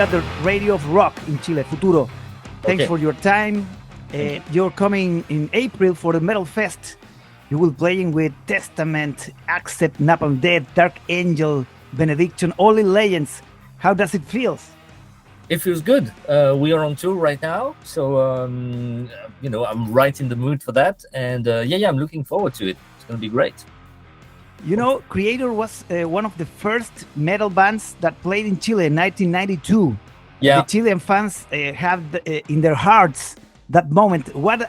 here at the Radio of Rock in Chile, Futuro. Thanks for your time. You're coming in April for the Metal Fest. You will playing with Testament, Accept, Napalm Death, Dark Angel, Benediction, Only Legends. How does it feel? It feels good. We are on tour right now, so I'm right in the mood for that, and I'm looking forward to it. It's going to be great. You know, Kreator was one of the first metal bands that played in Chile in 1992. Yeah. The Chilean fans have in their hearts that moment. What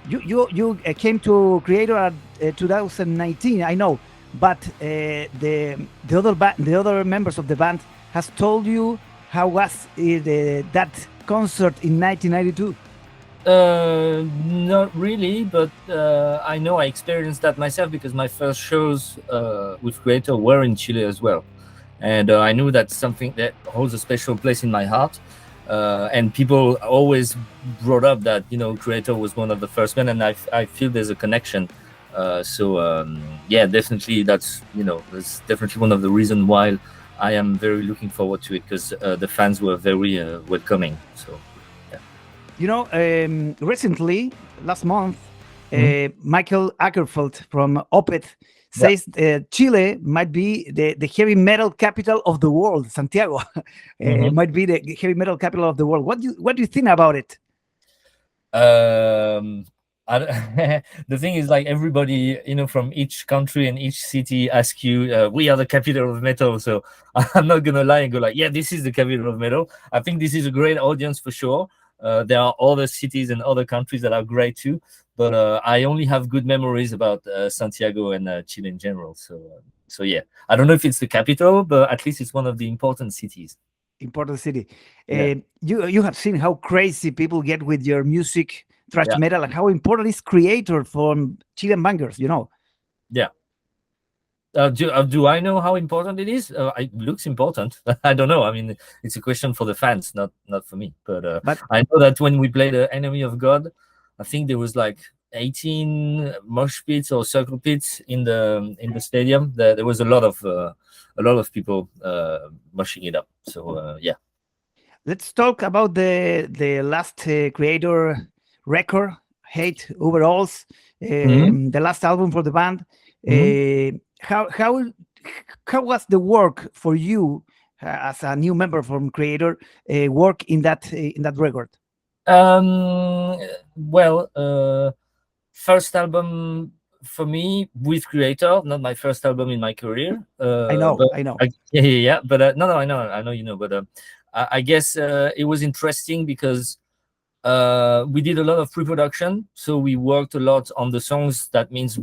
you came to Kreator at 2019, I know, but the other members of the band has told you how was that concert in 1992. Not really, but I know I experienced that myself because my first shows with Kreator were in Chile as well, and I knew that's something that holds a special place in my heart. And people always brought up that Kreator was one of the first men, and I feel there's a connection. Definitely that's definitely one of the reasons why I am very looking forward to it, because the fans were very welcoming. So. Recently, last month, Michael Ackerfeld from Opeth says Chile might be the heavy metal capital of the world. Santiago might be the heavy metal capital of the world. What do you think about it? The thing is, like, everybody, from each country and each city ask you, we are the capital of metal. So I'm not going to lie and go like, yeah, this is the capital of metal. I think this is a great audience for sure. There are other cities and other countries that are great too, but I only have good memories about Santiago and Chile in general. So yeah, I don't know if it's the capital, but at least it's one of the important cities. Important city. You have seen how crazy people get with your music, thrash metal, and how important is Kreator for Chilean bangers. Yeah. Do I know how important it is? It looks important. I don't know. I mean, it's a question for the fans, not for me. But I know that when we played Enemy of God, I think there was like 18 mosh pits or circle pits in the stadium. There was a lot of people moshing it up. So yeah. Let's talk about the last Kreator record, Hate Overalls, the last album for the band. How was the work for you as a new member from Kreator work in that record? First album for me with Kreator, not my first album in my career. I know. But I know. But I guess it was interesting because we did a lot of pre-production, so we worked a lot on the songs. That means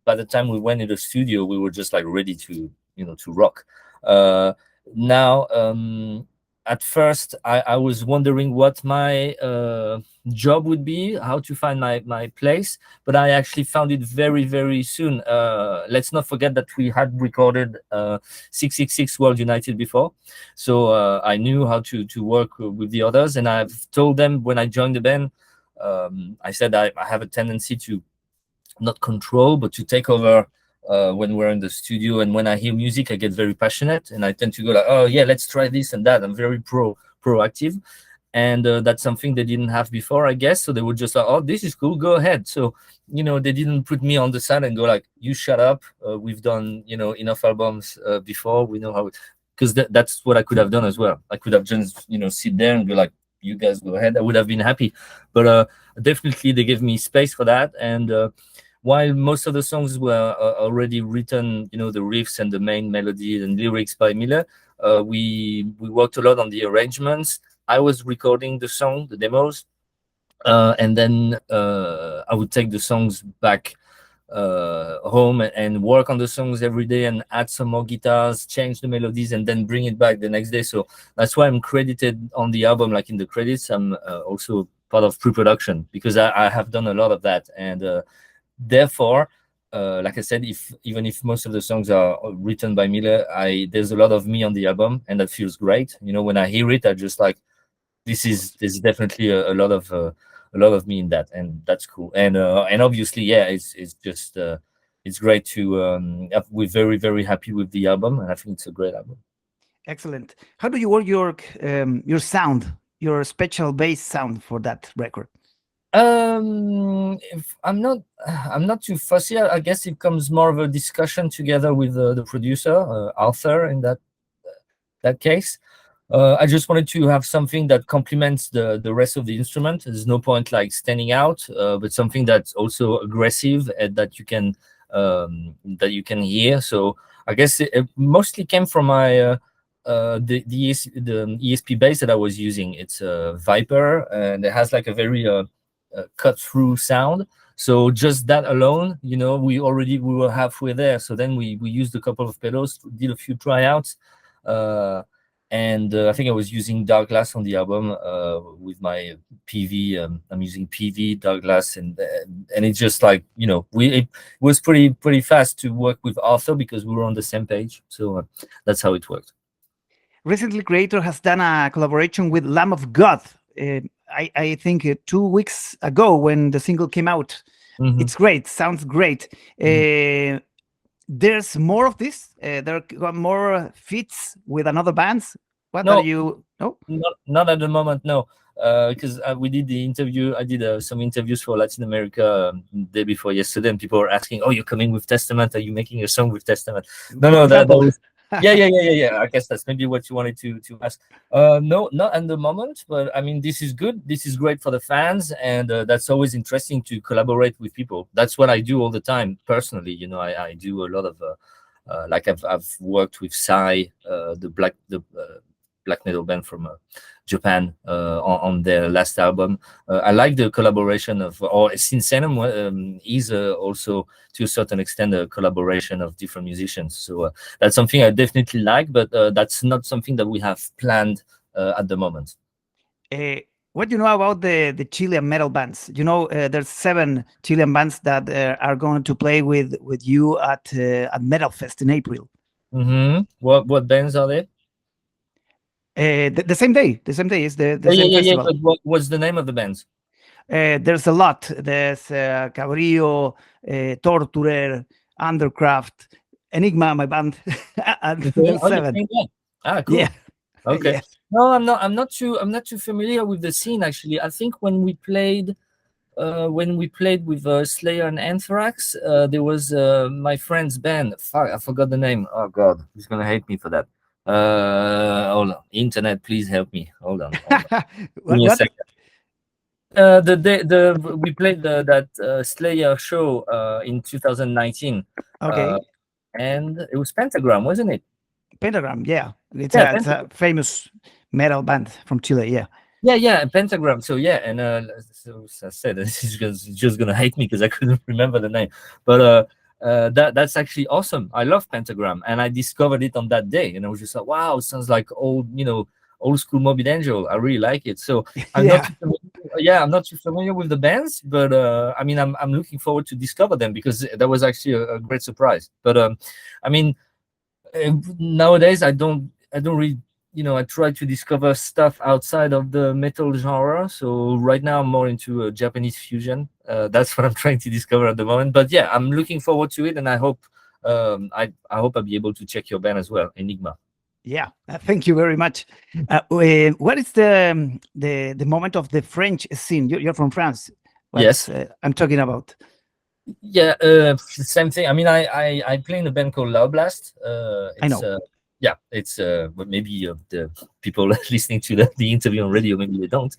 by the time we went in the studio, we were just like ready to rock. Now, at first, I was wondering what my job would be, how to find my place, but I actually found it very, very soon. Let's not forget that we had recorded 666 World United before, so I knew how to work with the others, and I've told them when I joined the band, I said I have a tendency to not control, but to take over when we're in the studio. And when I hear music, I get very passionate, and I tend to go like, oh yeah, let's try this and that. I'm very proactive, and that's something they didn't have before, I guess. So they were just like, oh, this is cool, go ahead. So they didn't put me on the side and go like, you shut up. We've done enough albums before. We know how. Because that's what I could have done as well. I could have just sit there and go like, you guys go ahead. I would have been happy, but definitely they gave me space for that. And while most of the songs were already written, the riffs and the main melody and lyrics by Miller, we worked a lot on the arrangements. I was recording the song, the demos, and then I would take the songs back home and work on the songs every day and add some more guitars, change the melodies, and then bring it back the next day. So that's why I'm credited on the album, like in the credits. I'm also part of pre-production because I have done a lot of that. And therefore, like I said, even if most of the songs are written by Miller, there's a lot of me on the album, and that feels great. When I hear it, I just like, there's definitely a lot of me in that, and that's cool. And obviously, it's just it's great to. We're very, very happy with the album, and I think it's a great album. Excellent. How do you work your sound, your special bass sound for that record? If I'm not too fussy. I guess it comes more of a discussion together with the producer, Arthur, in that case. I just wanted to have something that complements the rest of the instrument. There's no point like standing out, but something that's also aggressive and that you can hear. So I guess it mostly came from my the ESP bass that I was using. It's a Viper, and it has like a very cut through sound. So just that alone, we were halfway there. So then we used a couple of pedals, did a few tryouts, and I think I was using Douglas on the album with my PV. I'm using PV Douglas, and it's just like it was pretty fast to work with Arthur because we were on the same page. So that's how it worked. Recently, Kreator has done a collaboration with Lamb of God. I think 2 weeks ago when the single came out. Mm-hmm. It's great. Sounds great. Mm-hmm. There's more of this. There are more feats with another bands. What No, are you? No, not at the moment. No, because we did the interview. I did some interviews for Latin America the day before yesterday, and people were asking, "Oh, you're coming with Testament? Are you making a song with Testament?" No, that was. Yeah. I guess that's maybe what you wanted to ask. No, not at the moment, but I mean, this is good. This is great for the fans, and that's always interesting to collaborate with people. That's what I do all the time personally. I do a lot of like I've worked with Psy, the black metal band from Japan on their last album. I like the collaboration or Sinsenum is also to a certain extent a collaboration of different musicians. So that's something I definitely like, but that's not something that we have planned at the moment. What do you know about the Chilean metal bands? There's 7 Chilean bands that are going to play with you at Metal Fest in April. Mm-hmm. What bands are they? The same day. The same day is the same festival. But what's the name of the bands? There's a lot. There's Cabrillo, Torturer, Undercraft, Enigma, my band. And there's 7. Cool. Yeah. Okay. Yes. No, I'm not too familiar with the scene actually. I think when we played with Slayer and Anthrax, there was my friend's band. Fuck, I forgot the name. Oh God, he's gonna hate me for that. Hold on, internet, please help me. Hold on. Give me a second. We played that Slayer show in 2019. Okay. And it was Pentagram, wasn't it? Pentagram, yeah. It's a famous metal band from Chile, yeah. Yeah, Pentagram. So yeah, and so as I said, he's just gonna hate me because I couldn't remember the name. But that's actually awesome. I love Pentagram, and I discovered it on that day, and I was just like, wow, it sounds like old school Morbid Angel. I really like it. So I'm not too familiar with the bands, but I mean, I'm looking forward to discover them because that was actually a great surprise. But I mean, nowadays I don't really. I try to discover stuff outside of the metal genre. So right now I'm more into Japanese fusion. That's what I'm trying to discover at the moment. But yeah, I'm looking forward to it, and I hope I hope I'll be able to check your band as well, Enigma. Yeah, thank you very much. What is the moment of the French scene? You're from France. Yes, I'm talking about. Yeah, same thing. I mean, I play in a band called Loud Blast. I know. Yeah, it's but maybe the people listening to the interview on radio, maybe they don't.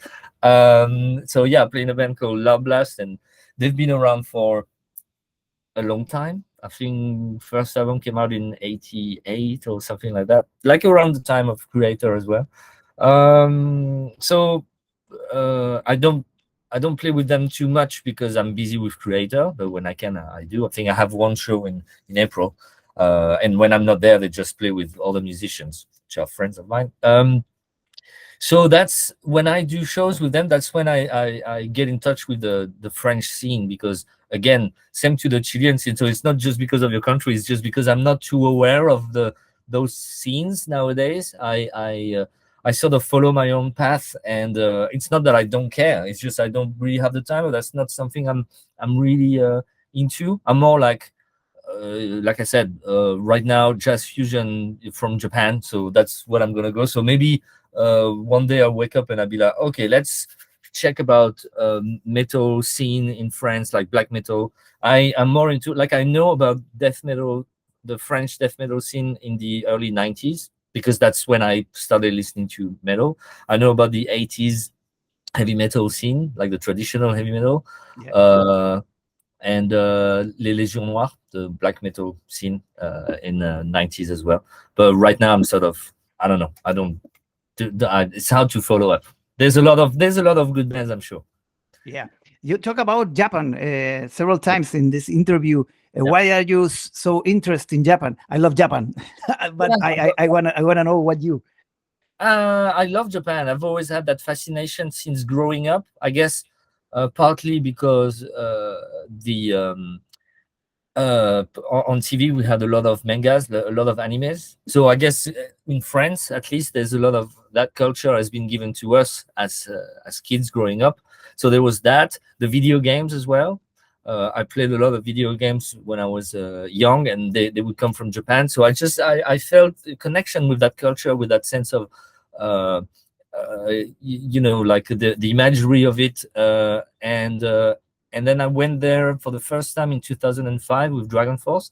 So yeah, I play in a band called Loud Blast, and they've been around for a long time. I think first album came out in '88 or something like that, like around the time of Kreator as well. So I don't play with them too much because I'm busy with Kreator, but when I can, I do. I think I have one show in April. And when I'm not there, they just play with other musicians, which are friends of mine. So that's when I do shows with them. That's when I get in touch with the French scene, because again, same to the Chilean scene. So it's not just because of your country; it's just because I'm not too aware of those scenes nowadays. I sort of follow my own path, and it's not that I don't care. It's just I don't really have the time, or that's not something I'm really into. I'm more like like I said, right now jazz fusion from Japan, so that's what I'm gonna go. So maybe one day I'll wake up and I'll be like, okay, let's check about metal scene in France, like black metal. I am more into, like, I know about death metal, the French death metal scene in the early 90s, because that's when I started listening to metal. I know about the 80s heavy metal scene, like the traditional heavy metal. Yeah. And Les Légions Noires, the black metal scene in the 90s as well. But right now I'm sort of, I don't know. I don't. It's hard to follow up. There's a lot of good bands, I'm sure. Yeah, you talk about Japan several times in this interview. Why are you so interested in Japan? I love Japan, but I wanna know what you. I love Japan. I've always had that fascination since growing up. I guess partly because on TV we had a lot of mangas, a lot of animes. So I guess in France, at least, there's a lot of that culture has been given to us as kids growing up. So there was that, the video games as well. I played a lot of video games when I was young, and they would come from Japan. So I felt a connection with that culture, with that sense of like the imagery of it, and then I went there for the first time in 2005 with Dragon Force,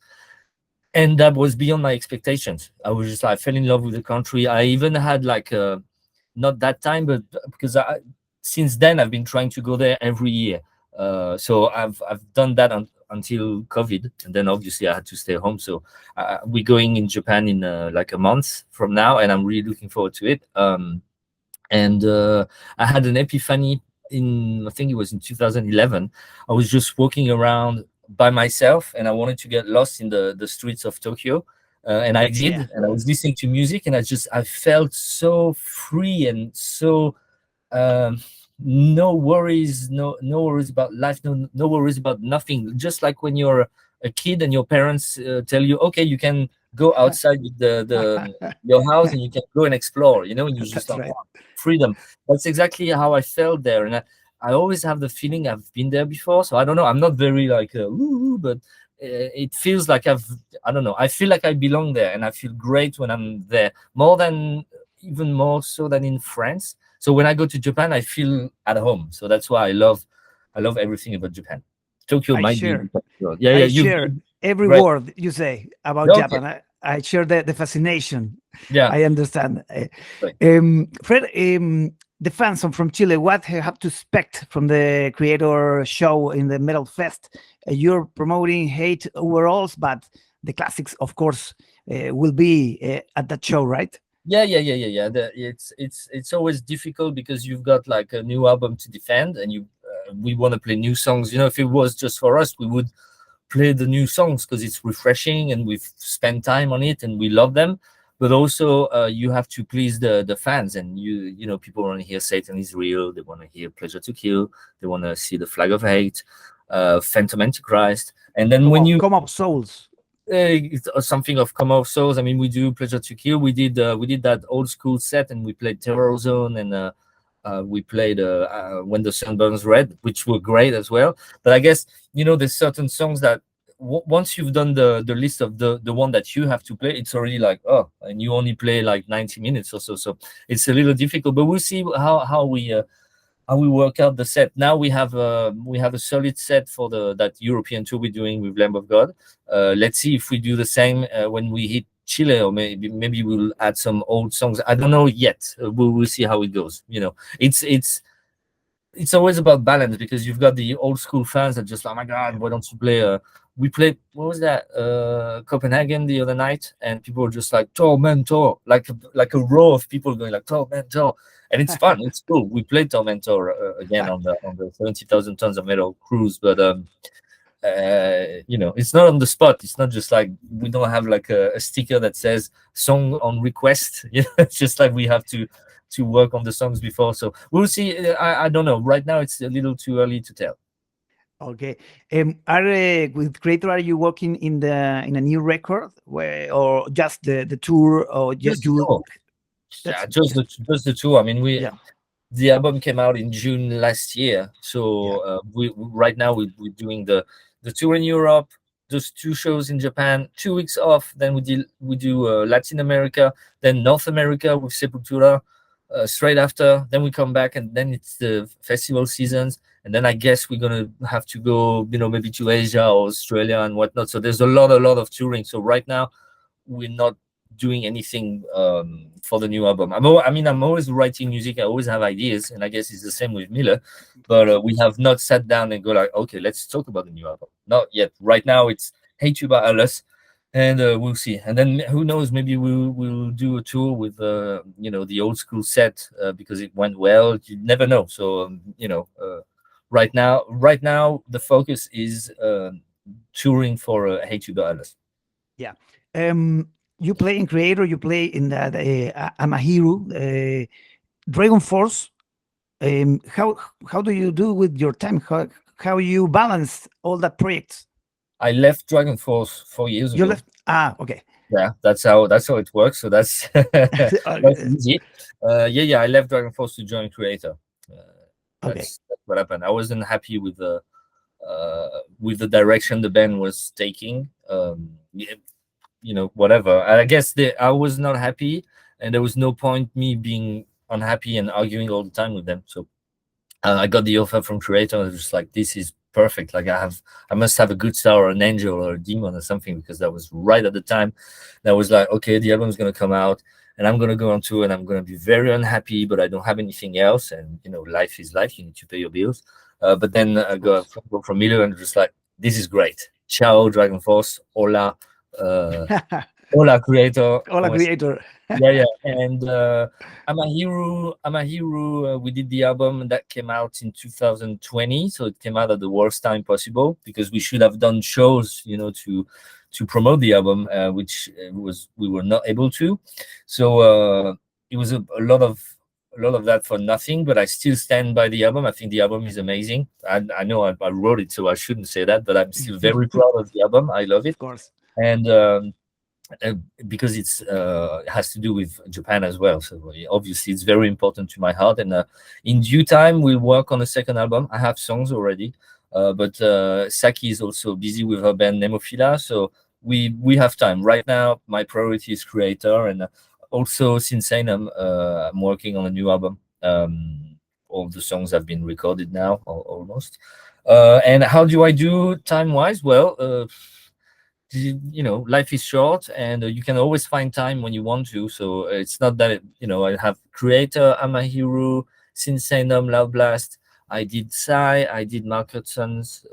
and that was beyond my expectations. I fell in love with the country. I even had like not that time, but because since then I've been trying to go there every year. So I've done that until COVID, and then obviously I had to stay home. So we're going in Japan in like a month from now, and I'm really looking forward to it. And I had an epiphany I think it was in 2011. I was just walking around by myself, and I wanted to get lost in the streets of Tokyo, and I did. Yeah. And I was listening to music, and I felt so free and so no worries, no worries about life, no worries about nothing. Just like when you're a kid and your parents tell you, okay, you can go outside with your house and you can go and explore, and you just That's right. freedom. That's exactly how I felt there. And I always have the feeling I've been there before. So I don't know, I'm not very like woo, but it feels like I don't know, I feel like I belong there, and I feel great when I'm there, even more so than in France. So when I go to Japan, I feel at home. So that's why I love everything about Japan. Tokyo I might share. be. I share every right. word you say about Okay. Japan. I share the fascination. Yeah, I understand. right. Fred, the fans from Chile, what have to expect from the Kreator show in the Metal Fest? You're promoting Hate Overalls, but the classics, of course, will be at that show, right? Yeah. It's always difficult because you've got like a new album to defend, and we want to play new songs. If it was just for us, we would play the new songs because it's refreshing and we've spent time on it and we love them. But also you have to please the fans, and people want to hear Satan is Real, they want to hear Pleasure to Kill, they want to see the Flag of Hate, Phantom Antichrist, and then Come Up Souls, something of Come Off Souls. I mean, we do Pleasure to Kill. We did that old school set, and we played Terror Zone, and we played When the Sun Burns Red, which were great as well. But I guess there's certain songs that once you've done the list of the one that you have to play, it's already like, oh, and you only play like 90 minutes or so. So it's a little difficult. But we'll see how we work out the set. Now we have a solid set for that European tour we're doing with Lamb of God. Let's see if we do the same when we hit Chile, or maybe we'll add some old songs. I don't know yet. We'll see how it goes. It's always about balance, because you've got the old school fans that just, oh my God, why don't you play? We played, what was that? Copenhagen the other night, and people were just like, Tormentor, like a row of people going like Tormentor, and it's fun, it's cool. We played Tormentor again on the 70,000 tons of metal cruise, but it's not on the spot. It's not just like, we don't have like a sticker that says song on request. It's just like we have to work on the songs before. So we'll see. I don't know. Right now it's a little too early to tell. Okay. With Kreator, are you working in a new record, or just the tour, or just you? Just the tour. I mean, the album came out in June last year, so we right now we're doing the tour in Europe, those 2 shows in Japan, 2 weeks off. Then we do Latin America, then North America with Sepultura straight after. Then we come back, and then it's the festival seasons. And then I guess we're gonna have to go, maybe to Asia or Australia and whatnot. So there's a lot of touring. So right now we're not doing anything for the new album. I'm always writing music. I always have ideas, and I guess it's the same with Miller. But we have not sat down and go like, okay, let's talk about the new album. Not yet. Right now it's Hey Tuba Alice, and we'll see. And then who knows? Maybe we'll do a tour with the old school set because it went well. You never know. So right now the focus is touring for Hey Tuba Alice. Yeah. You play in Kreator, you play in that I'm a Hero, Dragon Force. How do you do with your time? How you balance all that projects? I left Dragon Force 4 years ago. You left? Okay. Yeah, that's how it works. So that's that's easy. I left Dragon Force to join Kreator. That's what happened. I wasn't happy with the direction the band was taking. Whatever. I guess I was not happy, and there was no point me being unhappy and arguing all the time with them. So I got the offer from Kreator. I was just like, this is perfect. Like I must have a good star or an angel or a demon or something, because that was right at the time. And I was like, okay, the album's gonna come out, and I'm gonna go on tour, and I'm gonna be very unhappy, but I don't have anything else. And life is life. You need to pay your bills. But then I go from Miller, and just like, this is great. Ciao, Dragon Force. Hola. Hola Kreator. Hola Kreator. Yeah. And I'm a Hero. We did the album, and that came out in 2020. So it came out at the worst time possible, because we should have done shows, to promote the album, which we were not able to. So it was a lot of that for nothing. But I still stand by the album. I think the album is amazing. I know I wrote it, so I shouldn't say that, but I'm still very proud of the album. I love it. Of course. And because it has to do with Japan as well, so obviously it's very important to my heart. And in due time we'll work on a second album. I have songs already, but Saki is also busy with her band Nemophila, so we have time. Right now my priority is Kreator, and also since I'm working on a new album. All the songs have been recorded now, almost. And how do I do time-wise? Well, life is short, and you can always find time when you want to. So it's not that I have Kreator, I'm a Hero, Sinsaenum, Loud Blast. I did Psy, I did Mark Hudson's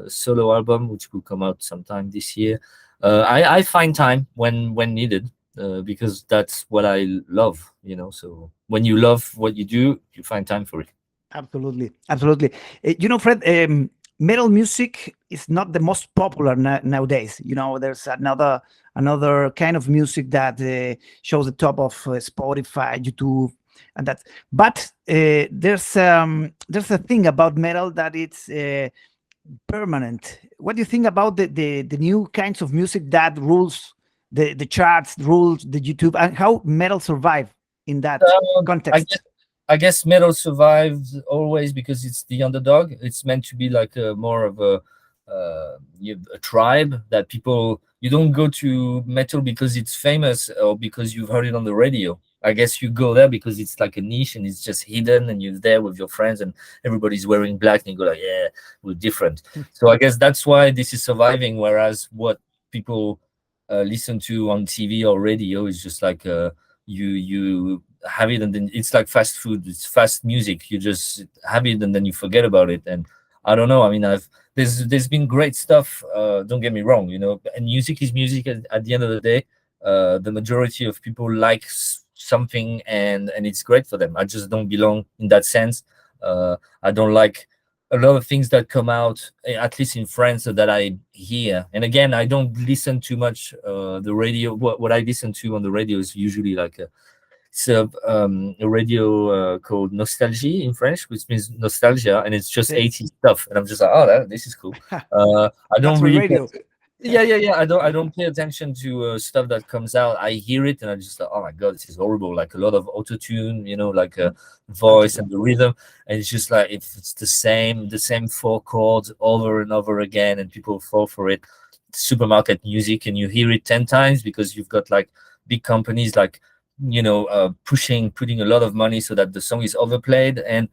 solo album, which will come out sometime this year. I find time when needed, because that's what I love. So when you love what you do, you find time for it. Absolutely. Fred, metal music is not the most popular nowadays. There's another kind of music that shows the top of Spotify, YouTube, and that. But there's a thing about metal that it's permanent. What do you think about the new kinds of music that rules the charts, rules the YouTube, and how metal survive in that context? I guess metal survives always because it's the underdog. It's meant to be like more of a tribe that people. You don't go to metal because it's famous or because you've heard it on the radio. I guess you go there because it's like a niche and it's just hidden, and you're there with your friends and everybody's wearing black, and you go like, yeah, we're different. So I guess that's why this is surviving. Whereas what people listen to on TV or radio is just like you have it, and then it's like fast food. It's fast music. You just have it and then you forget about it. And I don't know. I mean, there's been great stuff. Don't get me wrong, and music is music at the end of the day. The majority of people like something, and it's great for them. I just don't belong in that sense. I don't like a lot of things that come out, at least in France, that I hear. And again, I don't listen too much the radio. What I listen to on the radio is usually like it's a radio called Nostalgie in French, which means nostalgia, and it's just 80s stuff. And I'm just like, oh, this is cool. I don't really. Radio. Yeah. I don't pay attention to stuff that comes out. I hear it and I just like, oh my god, this is horrible. Like a lot of auto tune, like a voice and the rhythm, and it's just like if it's the same 4 chords over and over again, and people fall for it. supermarket music, and you hear it 10 times because you've got like big companies like, putting a lot of money so that the song is overplayed. And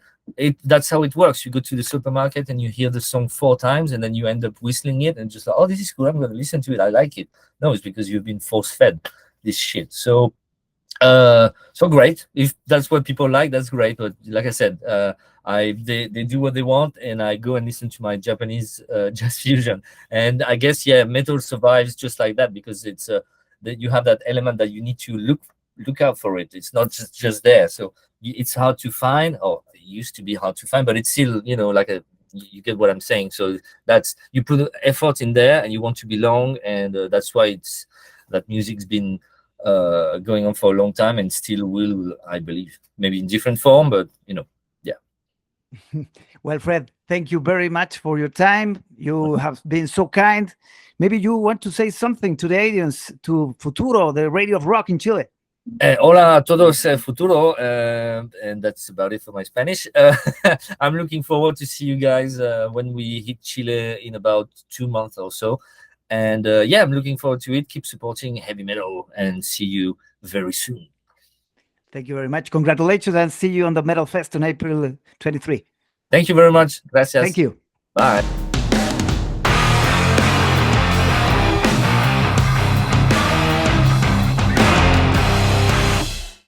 that's how it works. You go to the supermarket and you hear the song 4 times, and then you end up whistling it and just like, oh, this is cool, I'm going to listen to it, I like it. No, it's because you've been force fed this shit. So great. If that's what people like, that's great. But like I said, they do what they want, and I go and listen to my Japanese jazz fusion. And I guess metal survives just like that, because it's that you have that element that you need to look out for it. It's not just there. So it's hard to find, or it used to be hard to find, but it's still, like you get what I'm saying. So that's, you put effort in there and you want to belong, and that's why that music's been going on for a long time, and still will, I believe, maybe in different form, but Well, Fred, thank you very much for your time. You have been so kind. Maybe you want to say something to the audience, to Futuro, the radio of rock in Chile. Hola a todos, Futuro, and that's about it for my Spanish. I'm looking forward to see you guys when we hit Chile in about 2 months or so. And I'm looking forward to it. Keep supporting heavy metal, and see you very soon. Thank you very much. Congratulations, and see you on the Metal Fest on April 23. Thank you very much. Gracias. Thank you. Bye.